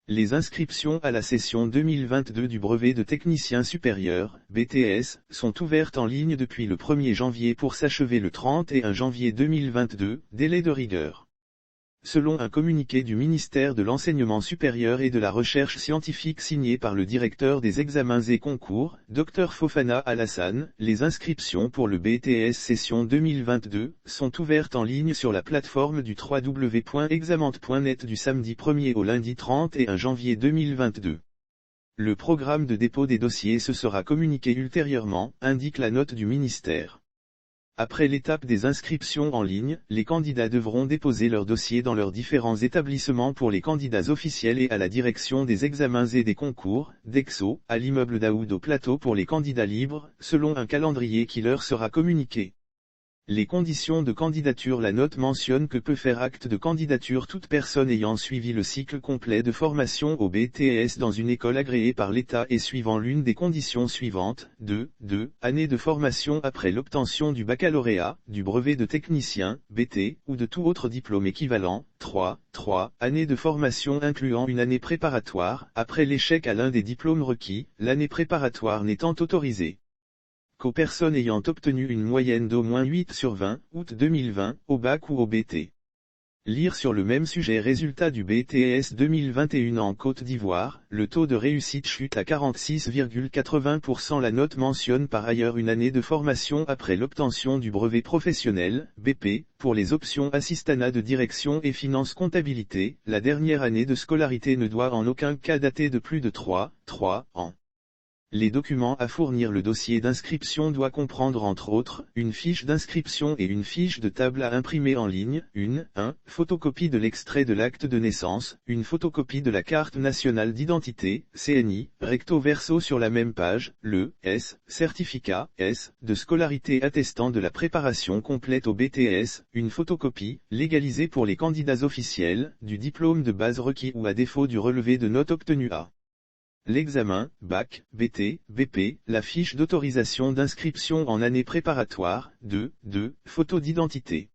Les inscriptions à la session 2022 du brevet de technicien supérieur, BTS, sont ouvertes en ligne depuis le 1er janvier pour s'achever le 31 janvier 2022, délai de rigueur. Selon un communiqué du ministère de l'Enseignement supérieur et de la Recherche scientifique signé par le directeur des examens et concours, Dr Fofana Alassane, les inscriptions pour le BTS session 2022 sont ouvertes en ligne sur la plateforme du www.examante.net du samedi 1er au lundi 31 janvier 2022. Le programme de dépôt des dossiers se sera communiqué ultérieurement, indique la note du ministère. Après l'étape des inscriptions en ligne, les candidats devront déposer leur dossier dans leurs différents établissements pour les candidats officiels et à la direction des examens et des concours, DEXO, à l'immeuble Daoud au Plateau pour les candidats libres, selon un calendrier qui leur sera communiqué. Les conditions de candidature. La note mentionne que peut faire acte de candidature toute personne ayant suivi le cycle complet de formation au BTS dans une école agréée par l'État et suivant l'une des conditions suivantes, 2 années de formation après l'obtention du baccalauréat, du brevet de technicien, BT, ou de tout autre diplôme équivalent, 3 années de formation incluant une année préparatoire, après l'échec à l'un des diplômes requis, l'année préparatoire n'étant autorisée qu'aux personnes ayant obtenu une moyenne d'au moins 8 sur 20, août 2020, au bac ou au BT. Lire sur le même sujet. Résultat du BTS 2021 en Côte d'Ivoire, le taux de réussite chute à 46,80%. La note mentionne par ailleurs une année de formation après l'obtention du brevet professionnel, BP, pour les options assistanat de direction et finance comptabilité. La dernière année de scolarité ne doit en aucun cas dater de plus de 3 ans. Les documents à fournir. Le dossier d'inscription doit comprendre entre autres, une fiche d'inscription et une fiche de table à imprimer en ligne, photocopie de l'extrait de l'acte de naissance, une photocopie de la carte nationale d'identité, CNI, recto verso sur la même page, certificat, de scolarité attestant de la préparation complète au BTS, une photocopie, légalisée pour les candidats officiels, du diplôme de base requis ou à défaut du relevé de notes obtenues à l'examen, bac, BT, BP, la fiche d'autorisation d'inscription en année préparatoire, photo d'identité.